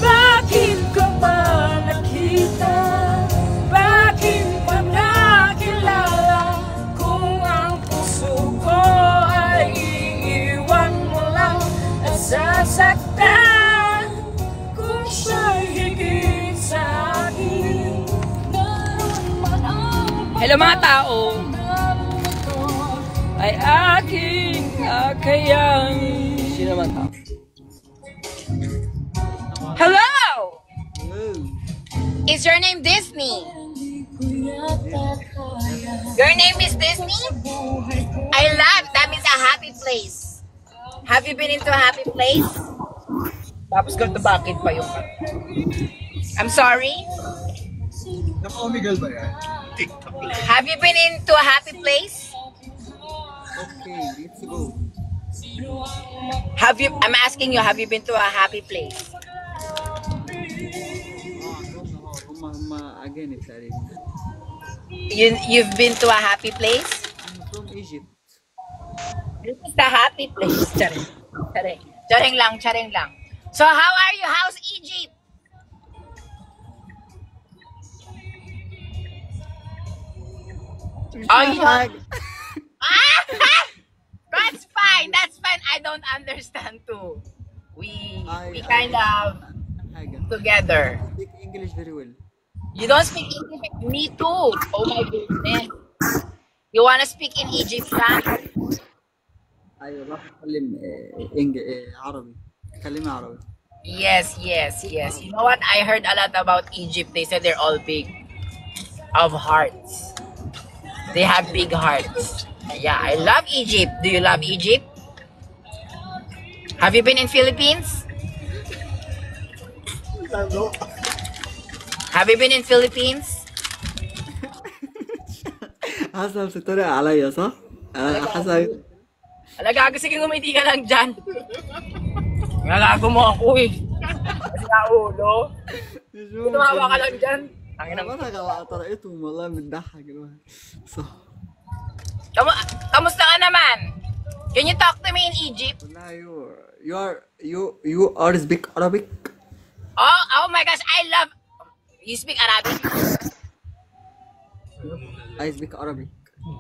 Bakit ko pa nakita? Bakit pa nakilala? Kung ang puso ko ay iiwan mo lang at sasaktan. Kung siya'y higit sa akin. Hello mga tao, ay aking kakayanin. Sino naman tao? Hello! Is your name Disney? Your name is Disney? I love, that means a happy place. Have you been into a happy place? Tapos ganito bakit pa yung... I'm sorry? Naka-omegle ba yan? Have you been into a happy place? Okay, let's go. I'm asking you, have you been to a happy place? Again, it's a You've been to a happy place? I'm from Egypt. This is the happy place. Charing. Charing. Charing lang, charing lang. So how are you? How's Egypt? Oh, you don't... That's fine. That's fine. I don't understand too. We kind of together. Speak English very well. You don't speak English? Me too. Oh my goodness. You wanna speak in Egyptian? أيوة راح أتكلم عربي. كلمة عربي. Yes, yes, yes. You know what? I heard a lot about Egypt. They said they're all big of hearts. They have big hearts. Yeah, I love Egypt. Do you love Egypt? Have you been in Philippines? Have you been in Philippines? حسب ستوري عليا صح؟ حسب Alaga, sige ngumiti ka lang dyan. Nalago mo ako eh. Kasi naulo. Tumawa ka lang dyan. أنا مرة طريقتهم والله بتضحك الواحد صح. Kamusta ka naman? Can you talk to me in Egypt? والله you are speak Arabic. Oh my gosh, I love... You speak Arabic? I speak Arabic.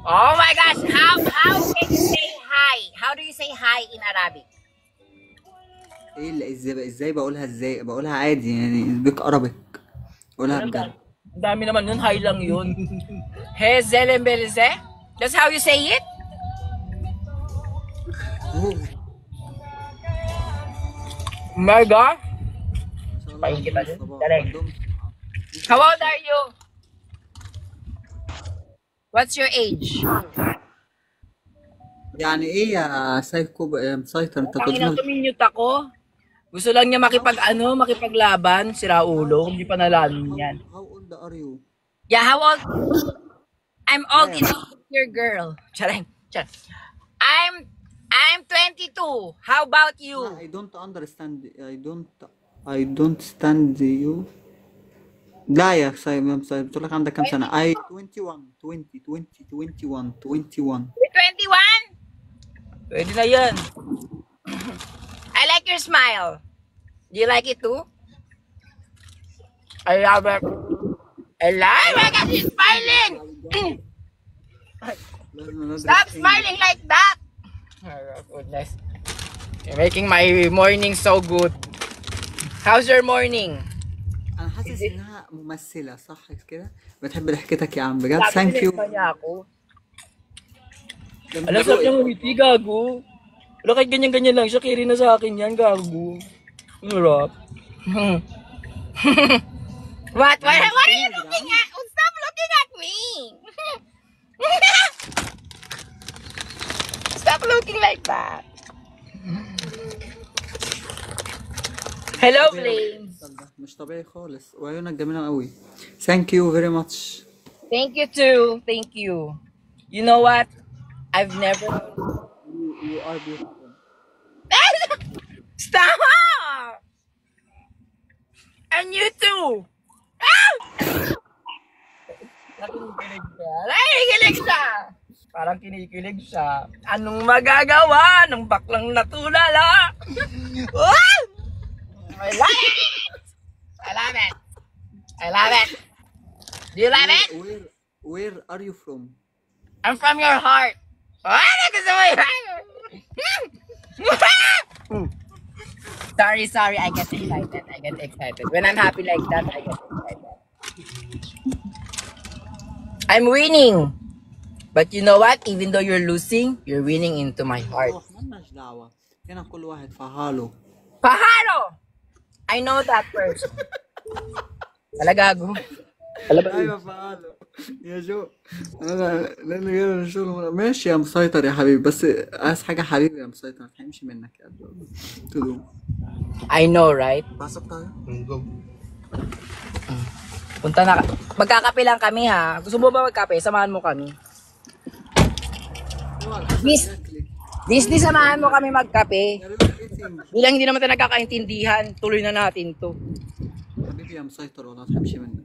Oh my gosh, how can you say hi? How do you say hi in Arabic? ايه اللي ازاي بقولها ازاي بقولها عادي يعني speak Arabic بقولها بجد. Dami naman yun, hi lang yun. Hezelembelze? That's how you say it? Oh. My God. Pahin kita dun. How old are you? What's your age? يعني ايه يا سايكو مسيطر انت Tanginang تقول tumimute ako. Gusto lang niya makipaglaban, sira ulo, hindi pa nalalo yan. how old are you? Yeah, how old? I'm old enough to be your girl. Charing. I'm 22. How about you? I don't understand. I don't stand you. لا يا سايب بتقول لك عندك كام سنة؟ I 21 21. 21? Pwede na yan. I like your smile. Do you like it too? I love it. I love it. She's smiling. Stop smiling like that. Oh, goodness. You're making my morning so good. How's your morning? أنا حاسس إنها ممثلة صح كده؟ بتحب ضحكتك يا عم بجد. Thank you. Alam sa niyang umiti, gago. Wala kahit ganyan-ganyan lang siya, kiri na sa akin yan, gago. Harap. What? What are you looking at? Oh, stop looking at me! Stop looking like that. Hello, Flames. مش طبيعي خالص وعيونك جميلة قوي. Thank you very much. Thank you too. Thank you. You know what? I've never... You are beautiful. Stop! And you too! Nakikinig siya. Nakikinig siya! Parang kinikilig siya. Anong magagawa ng baklang natulala? Oh! I love it! I love it! I love it! Do you love it? Where are you from? I'm from your heart. Ah, gusto mo yun? Sorry, I get excited. When I'm happy like that, I get excited. I'm winning. But you know what? Even though you're losing, you're winning into my heart. مالناش دعوة. هنا كل واحد فهاله. Paharo! I know that person. Talagago. ايوه فهاله. يا جو انا لان غير الشغل ماشي يا مسيطر يا حبيبي بس عايز حاجة حبيبي يا مسيطر ما تفهمش منك يا تدوم. I know, right? Pasok tayo. Go. Punta na. Magkakape lang kami ha. Gusto mo ba magkape? Samahan mo kami. Disney, samahan mo kami magkape. Bilang hindi naman tayo nagkakaintindihan, tuloy na natin to. حبيبي يا مسيطر والله ما تفهمش منك.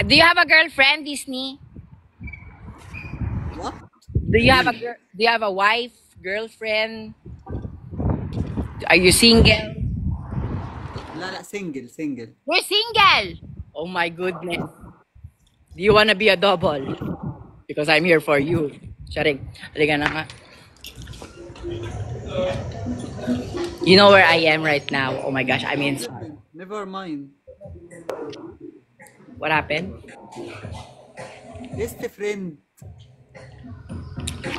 Do you have a girlfriend, Disney? What? Do you have a wife, girlfriend? Are you single? لا single. You're single! Oh my goodness. Do you wanna be a double? Because I'm here for you. Sharing. Halika na nga. You know where I am right now. Oh my gosh, I'm in. Never mind. What happened? Best friend.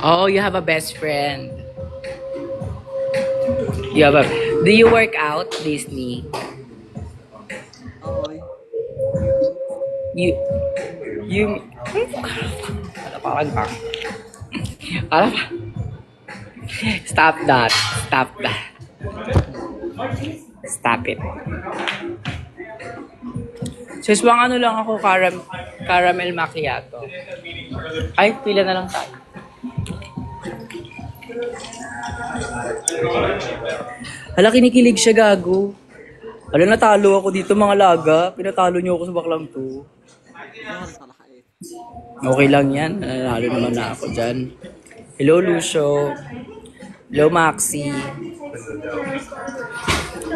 Oh, you have a best friend. Do you work out, Disney? Ay. You parang Stop that. Stop it. Siswang ano lang ako, caramel macchiato. Ay, pila na lang tayo. Hala, kinikilig siya, gago. Hala, natalo ako dito mga laga. Pinatalo niyo ako sa baklang to. Okay lang yan. Nanalo naman na ako dyan. Hello, Lucio. Hello, Maxi.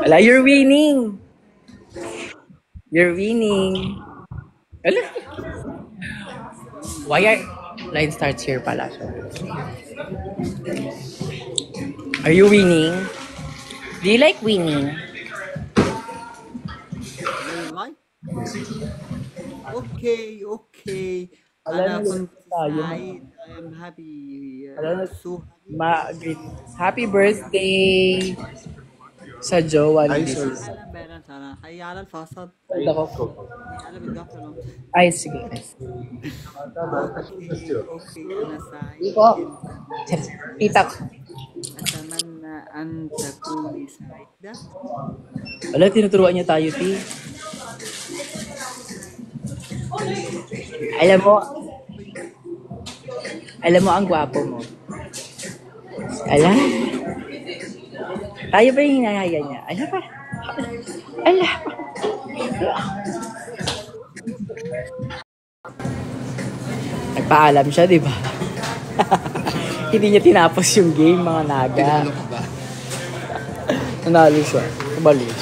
Hala, you're winning. Hala. Line starts here pala. Are you winning? Do you like winning? Okay. أنا كنت سعيد. I am happy. So happy birthday sa jowa ni Disney. حي على الفاصل. Ay, sige. Okay, أنا سعيد. Tita ko. أتمنى أن تكوني سعيدة. Wala, tinuturuan niya tayo, Ti. Alam mo, ang gwapo mo. Ala. Tayo ba yung hinahaya niya? Ala pa. Nagpaalam siya, di ba? Hindi niya tinapos yung game, mga naga. Nanalo siya. Kubalis.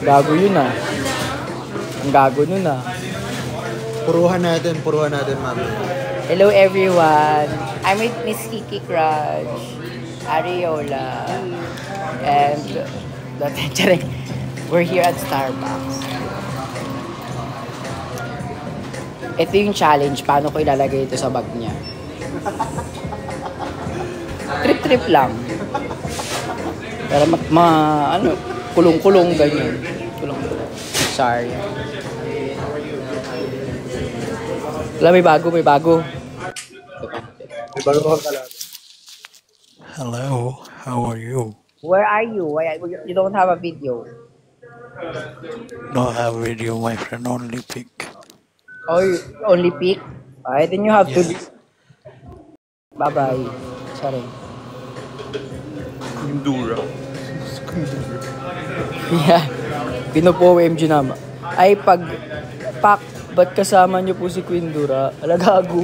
Gago yun ah. Ang gago nun ah. Puruhan natin, mami. Hello everyone. I'm with Miss Kiki Crush, Ariola, and we're here at Starbucks. Ito yung challenge, paano ko ilalagay ito sa bag niya. Trip lang. Para kulong-kulong ganyan. Kulong-kulong. Sorry. Wala, may bago. May bago kang kalala. Hello, how are you? Where are you? Why you don't have a video? No, I have video, my friend, only pic. Oh, you only pick? Alright, then you have to. Yes. Bye-bye. Sorry. Kundura. Yeah. Pinupo OMG naman. Ay, pag Ba't kasama niyo po si Queen Dura? Alagago.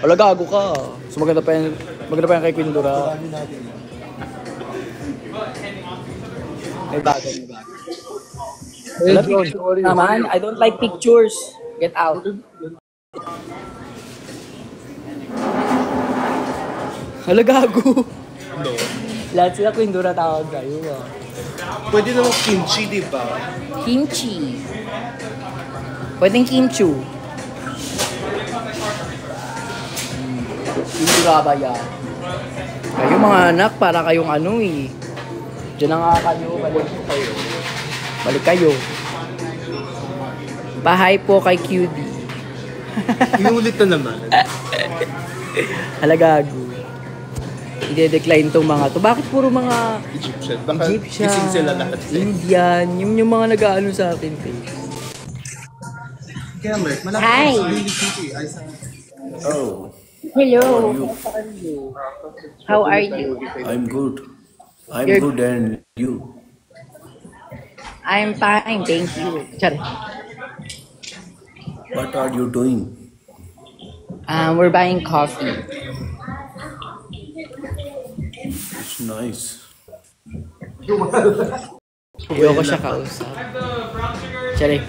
Alagago ka. So maganda pa yan kay Queen Dura. May bagay. Wala picture naman. I don't like pictures. Get out. Alagago. No. Lahat sila Queen Dura tawag kayo. Pwede naman kimchi, di ba? Kimchi. Pwedeng kimchu. Kimchi ka ba yan? Kayo mga anak, para kayong ano eh. Diyan na nga kayo, balik kayo. Bahay po kay QD. Inulit na naman. Halagago. I-decline tong mga to. Bakit puro mga Egyptian. Baka Egyptian, gising sila lahat. Indian, yung mga nag-ano sa akin face. Hi. Oh, Hello. How are you? I'm good. I'm You're- good, and you? I'm fine, thank you. Sorry. What are you doing? We're buying coffee. It's nice. Ayoko siya kausap. Sorry.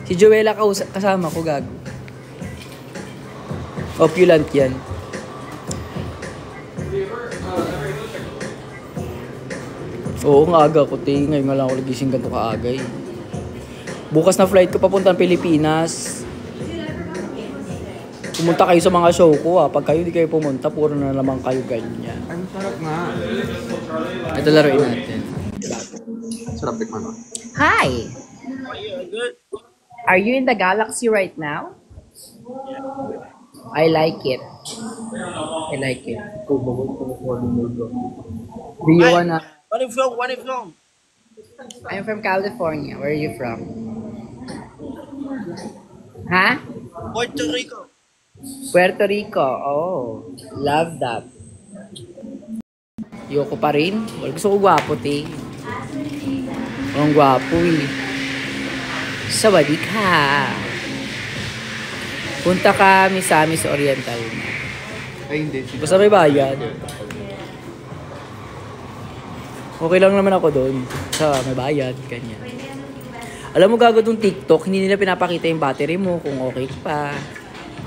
Si Joella kasama ko, gago. Opulent yan. Oo, nga aga ko, te. Ngayon nga lang ako nagising ganito kaaga eh. Bukas na flight ko papuntang Pilipinas. Pumunta kayo sa mga show ko ah. Pag kayo di kayo pumunta, puro na naman kayo ganyan. Ang sarap nga. Ito laruin natin. Sarap tikman mo. Hi. Are you in the galaxy right now? I like it. I like it. Do you wanna... Where are you from? Where are you from? I'm from California. Where are you from? Huh? Puerto Rico. Puerto Rico. Oh, love that. Yoko pa rin. Wala, gusto ko gwapo, te. Walang gwapo eh. Sawadee ka. Punta ka Misamis Oriental. Ay, hindi. Basta may bayad. Okay lang naman ako doon. Sa may bayad, ganyan. Alam mo gago tong TikTok, hindi nila pinapakita yung battery mo kung okay pa.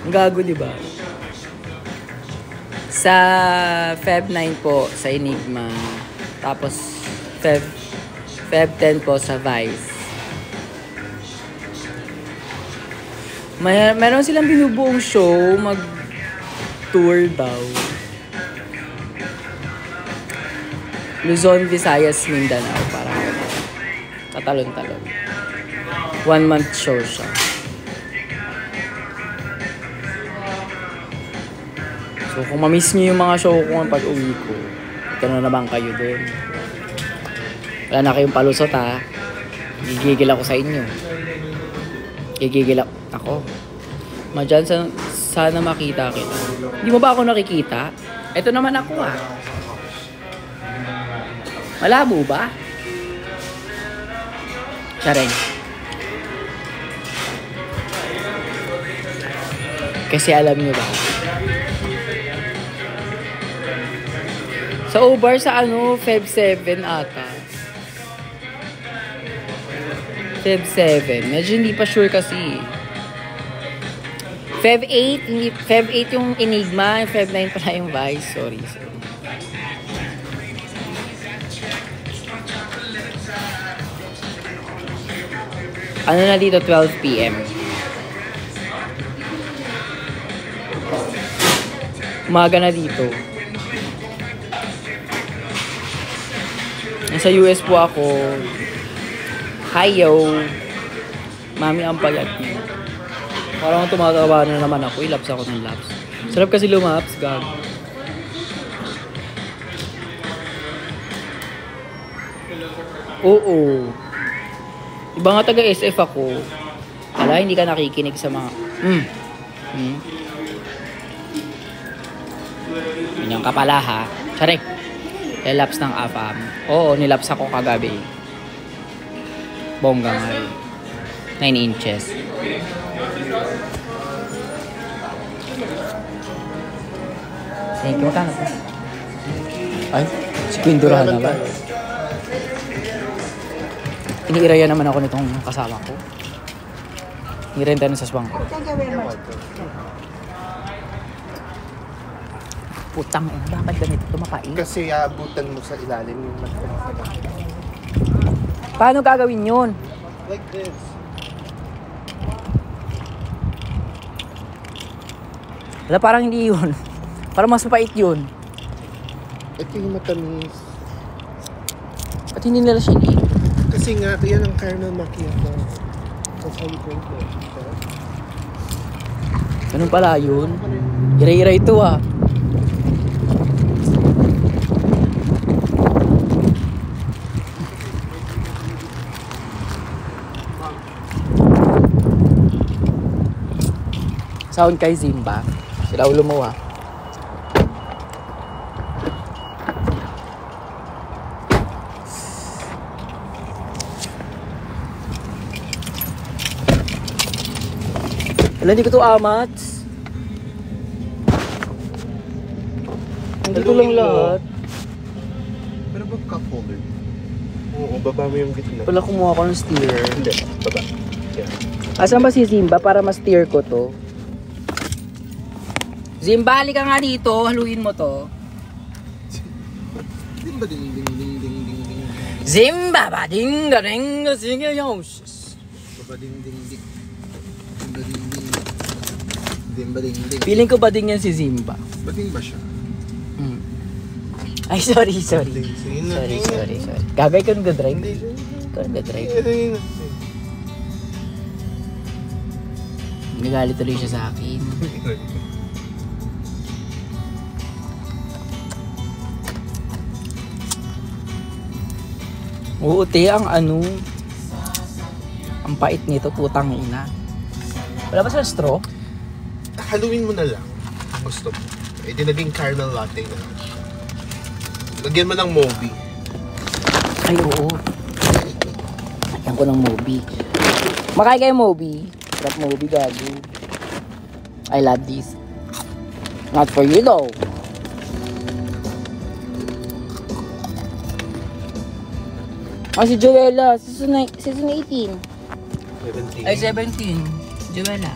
Ang gago, di ba? Sa Feb 9 po sa Enigma. Tapos Feb 10 po sa Vice. Meron silang binubuong show, mag-tour daw. Luzon, Visayas, Mindanao, para katalon-talon. 1 month show siya. So kung mamiss niyo yung mga show ko pag uwi ko, ito na naman kayo doon. Wala na kayong palusot ha. Gigigil ako sa inyo. Gigigil ako. Madyan, sana makita kita. Hindi mo ba ako nakikita? Ito naman ako ah. Malabo ba? Charing. Kasi alam nyo ba? Sa Ubar sa Feb 7 ata. Feb 7. Medyo hindi pa sure kasi. Feb 8 yung Enigma, Feb 9 pala yung Vice. Sorry. Ano na dito, 12 PM. Umaga na dito. Nasa US po ako. Hiyo. Mami ang payat niya. Parang tumatawa na naman ako. Ilaps ako ng laps. Sarap kasi lumaps, gag. Oo. Iba nga taga SF ako. Wala, hindi ka nakikinig sa mga... Ganyan ka pala ha. Charik. Nilaps ng AFAM. Oo, nilaps ako kagabi. Bongga nga eh. 9 inches. Thank you. Magkano po? Ay, si Queen Durahan naman. Iniiraya naman ako nitong kasama ko. Nirenta na sa swang ko. Putang ina, bakit ganito tumapain? Kasi abutan mo sa ilalim yung Paano gagawin yun? like this. Wala, parang hindi yun. Parang mas mapait yun. Ito yung matamis. At hindi nila sinig. Kasi nga, yan ang caramel macchiato. That's how you drink it. Ganun pala yun. Ira-ira ito ah. Sound kay Zimba. Sila ulo mo ah. Wala, hindi ko to amat. Hindi ko lang lahat. Pero ba cup holder? Oo, baba mo yung gitna. Wala, kumuha ko ng steer. Hindi, baba. Yan. Asan ba si Zimba para ma-steer ko to? Zimba, halika nga dito. Haluin mo to. Ding ba ding ding ding ding ding ding. Zimba ba ding da ding da ding yo. Baba ding ding ding. Ding ba ding ding. Ding ba ding ding. Feeling ko ba ding yan si Zimba? Bading ba siya? Ay, sorry. Sige na. Sorry. Gagay ka nag-drive. Ikaw nag-drive. Nagalit tuloy siya sa akin. Oo, te, ang pait nito, putang ina. Wala ba sa straw? Haluin mo na lang. Gusto mo. Eh, di naging caramel latte na. Lagyan mo ng Moby. Ay, oo. Lagyan ko ng Moby. Makain kayo Moby. Sarap Moby, gago. I love this. Not for you though. Si Joella, season 18. 17. Ay, 17. Joella.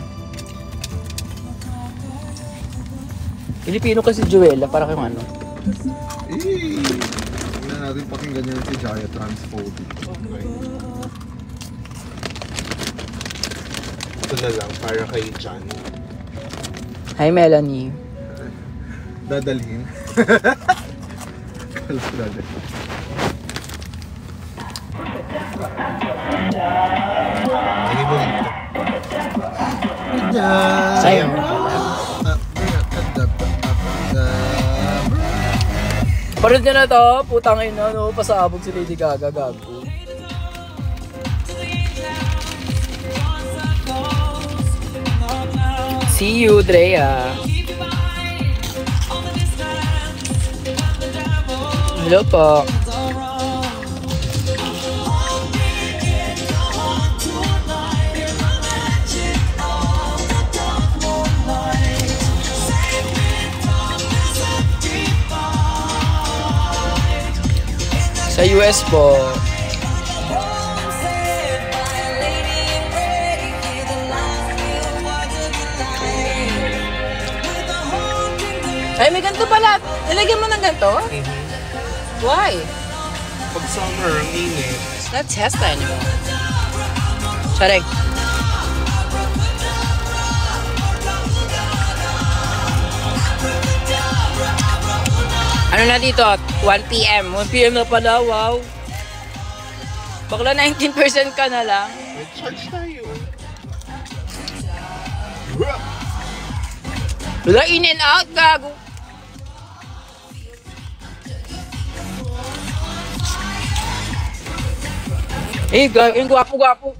Pilipino kasi Joella, para kayong ano. Tingnan natin pakinggan niya si Jaya transphobic. Ito na lang, para kay John. Hi, Melanie. Dadalhin. Kala ko dadalhin. Lagi mo dito. Sa'yo. Parod niya na to, putang ina, no? Pasabog si Lady Gaga, gago. See you, Drea. Hello po. Sa US po. Ay, may ganito pala. Nilagyan mo ng ganito? Why? Pag summer, ang init. It's not Tesla anymore. Sorry. Ano na dito? 1 PM. 1 PM na pala, wow. Bakla 19% ka na lang. May charge tayo. Wala, in and out, gago. Eh, gago, yung gwapo-gwapo.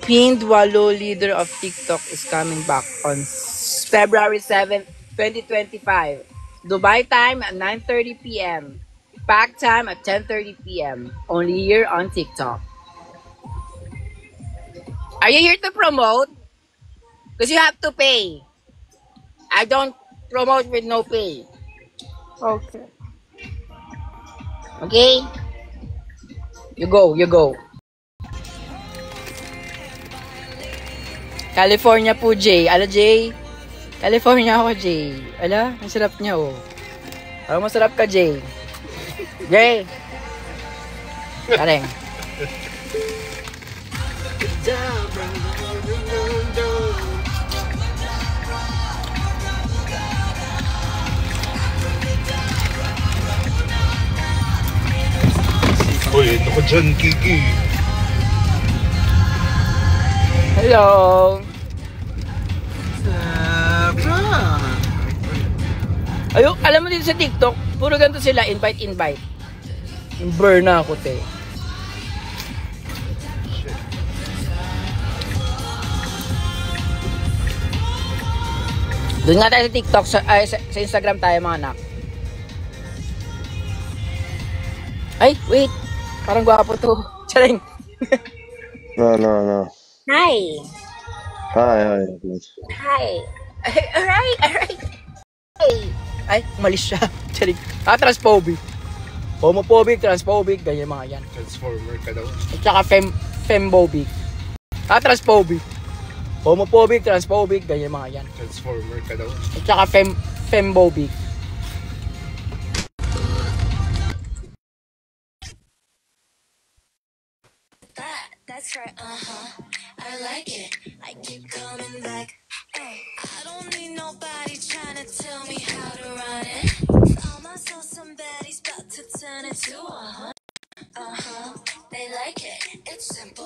Pinned Wallow, leader of TikTok, is coming back on February 7th, 2025. Dubai time at 9:30 p.m. Pack time at 10:30 p.m. Only here on TikTok. Are you here to promote? Because you have to pay. I don't promote with no pay. Okay. Okay? You go. California po, Jay. Ala, Jay? California ako, Jay. Ala, ang sarap niya, oh. Parang masarap ka, Jay. Jay! Kareng. Uy, ano ka dyan, Kiki? Hello! Ayun, alam mo dito sa TikTok, puro ganito sila, invite. Burn na ako, te. Doon nga tayo sa TikTok, sa Instagram tayo mga anak. Ay, wait. Parang gwapo to. Charing. No. Hi. Hi. Hi. Alright. Ay, umalis siya. Charing. Transphobic. Homophobic, transphobic, ganyan mga yan. Transformer ka daw. At saka femphobic. Transphobic. Homophobic, transphobic, ganyan mga yan. Transformer ka daw. At saka femphobic. That's right, I like it. I keep coming back. I don't need nobody trying to tell me how to run it. Found myself somebody's about to turn into a They like it. It's simple.